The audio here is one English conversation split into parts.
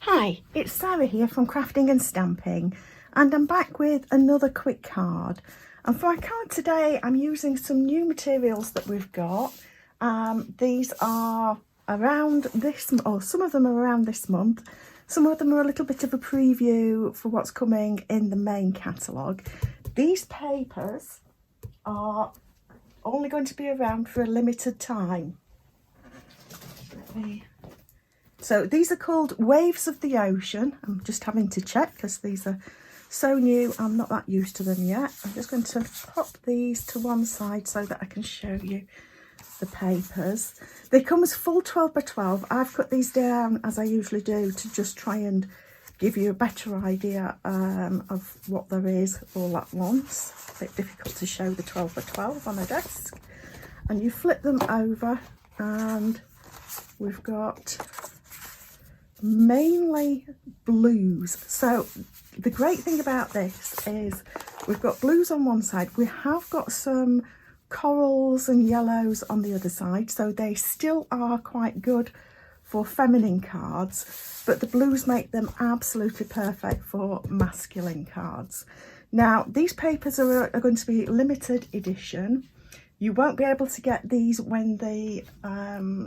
Hi, it's Sarah here from Crafting and Stamping, and I'm back with another quick card. And for our card today, I'm using some new materials that we've got. These are around this, or some of them are around this month. Some of them are a little bit of a preview for what's coming in the main catalogue. These papers are only going to be around for a limited time. So these are called Waves of the Ocean. I'm just having to check because these are so new. I'm not that used to them yet. I'm just going to pop these to one side so that I can show you the papers. They come as full 12 by 12. I've cut these down as I usually do to just try and give you a better idea of what there is all at once. A bit difficult to show the 12 by 12 on a desk. And you flip them over and we've got mainly blues. So the great thing about this is we've got blues on one side. We have got some corals and yellows on the other side, so they still are quite good for feminine cards, but the blues make them absolutely perfect for masculine cards. Now these papers are going to be limited edition. You won't be able to get these when the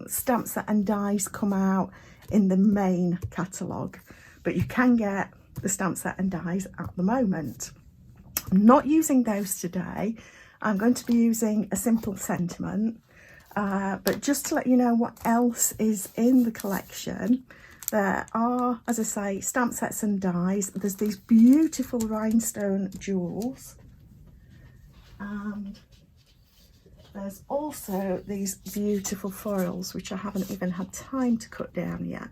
stamp set and dies come out in the main catalogue, but you can get the stamp set and dies at the moment. I'm not using those today. I'm going to be using a simple sentiment, but just to let you know what else is in the collection, there are, as I say, stamp sets and dies. There's these beautiful rhinestone jewels, and there's also these beautiful foils, which I haven't even had time to cut down yet.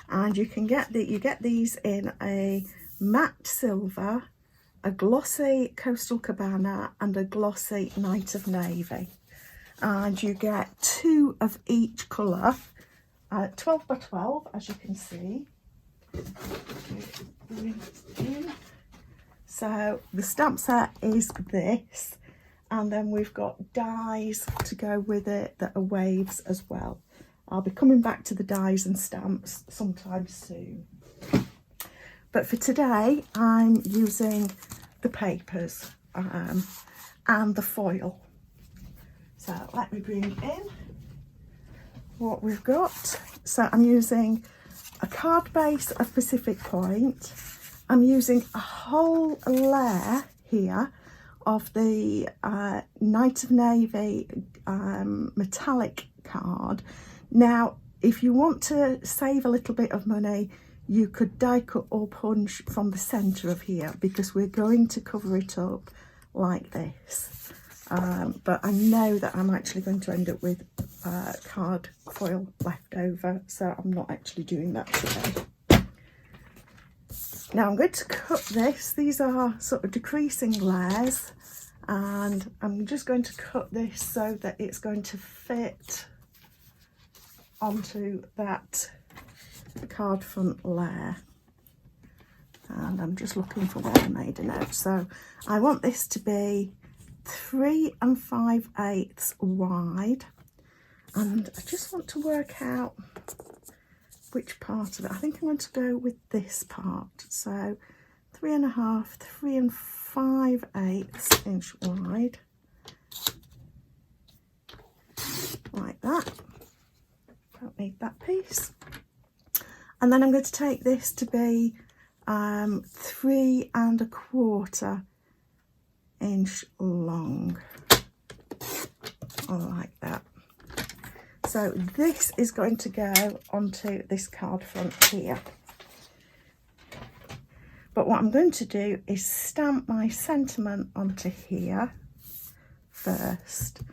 And you can get these in a matte silver, a glossy coastal cabana, and a glossy night of navy. And you get two of each colour, 12 by 12, as you can see. So the stamp set is this. And then we've got dies to go with it that are waves as well. I'll be coming back to the dies and stamps sometime soon. But for today, I'm using the papers and the foil. So let me bring in what we've got. So I'm using a card base of Pacific Point. I'm using a whole layer here of the Night of Navy metallic card. Now, if you want to save a little bit of money, you could die cut or punch from the centre of here, because we're going to cover it up like this. But I know that I'm actually going to end up with card foil left over, so I'm not actually doing that today. Now I'm going to cut this. These are sort of decreasing layers, and I'm just going to cut this so that it's going to fit onto that card front layer. And I'm just looking for where I made a note. So I want this to be 3 5/8 wide, and I just want to work out which part of it. I think I'm going to go with this part. So 3 1/2, 3 5/8 inch wide, like that. Don't need that piece. And then I'm going to take this to be 3 1/4 inch long, like that. So this is going to go onto this card front here. But what I'm going to do is stamp my sentiment onto here first.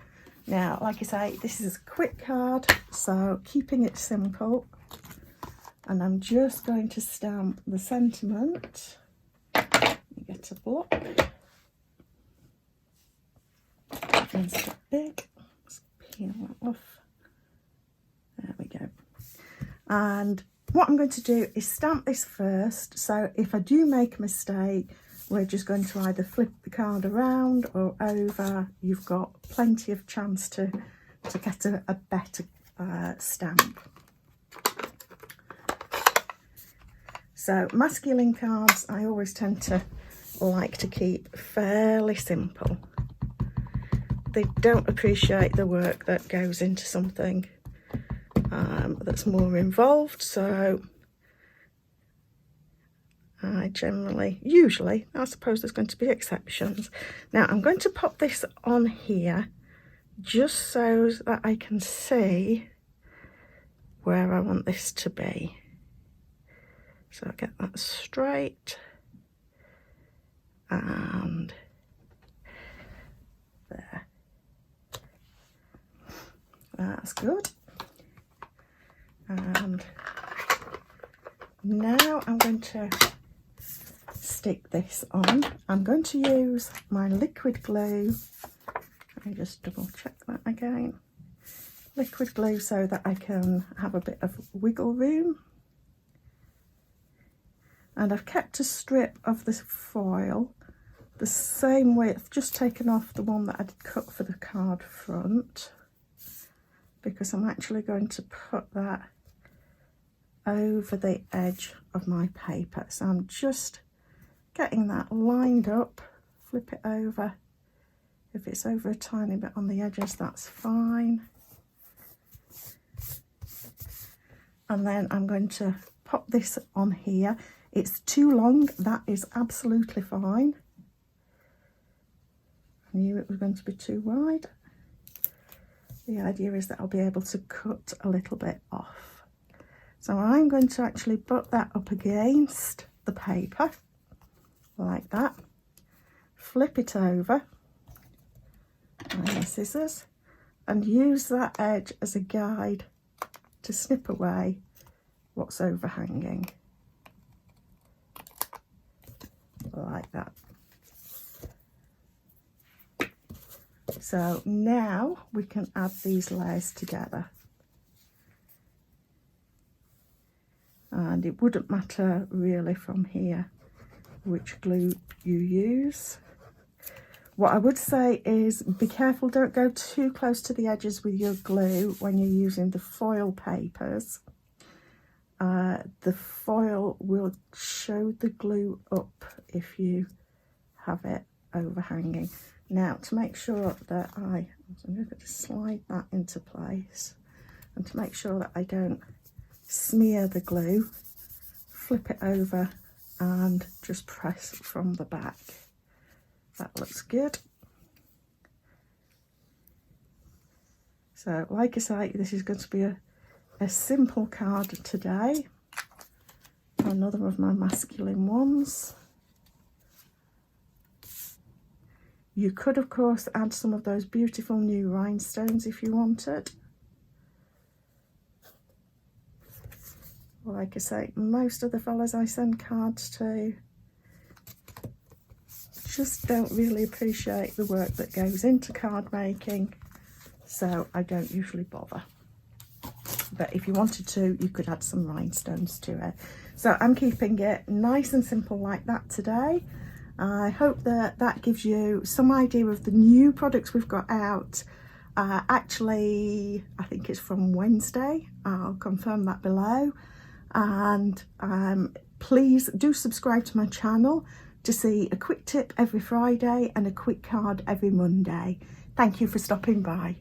Now, like I say, this is a quick card, so keeping it simple. And I'm just going to stamp the sentiment. Get a block. It's a bit big. Let's peel that off. There we go. And what I'm going to do is stamp this first, so if I do make a mistake, we're just going to either flip the card around or over. You've got plenty of chance to get a better stamp. So masculine cards, I always tend to like to keep fairly simple. They don't appreciate the work that goes into something that's more involved, so I usually, I suppose there's going to be exceptions. Now I'm going to pop this on here just so that I can see where I want this to be. So I get that straight and there. That's good. And now I'm going to stick this on. I'm going to use my liquid glue. Let me just double check that again. Liquid glue so that I can have a bit of wiggle room. And I've kept a strip of the foil the same width, just taken off the one that I'd cut for the card front, because I'm actually going to put that over the edge of my paper. So I'm just getting that lined up, flip it over. If it's over a tiny bit on the edges, that's fine. And then I'm going to pop this on here. It's too long, that is absolutely fine. I knew it was going to be too wide. The idea is that I'll be able to cut a little bit off. So I'm going to actually butt that up against the paper, like that. Flip it over, and my scissors, and use that edge as a guide to snip away what's overhanging. Like that. So now we can add these layers together. And it wouldn't matter really from here which glue you use. What I would say is be careful, don't go too close to the edges with your glue when you're using the foil papers. The foil will show the glue up if you have it overhanging. Now, to make sure that I'm going to slide that into place, and to make sure that I don't smear the glue, flip it over and just press from the back. That looks good. So, like I say, this is going to be a simple card today. Another of my masculine ones. You could, of course, add some of those beautiful new rhinestones if you wanted. Like I say, most of the fellas I send cards to just don't really appreciate the work that goes into card making, so I don't usually bother. But if you wanted to, you could add some rhinestones to it. So I'm keeping it nice and simple like that today. I hope that that gives you some idea of the new products we've got out. Actually, I think it's from Wednesday. I'll confirm that below. And please do subscribe to my channel to see a quick tip every Friday and a quick card every Monday. Thank you for stopping by.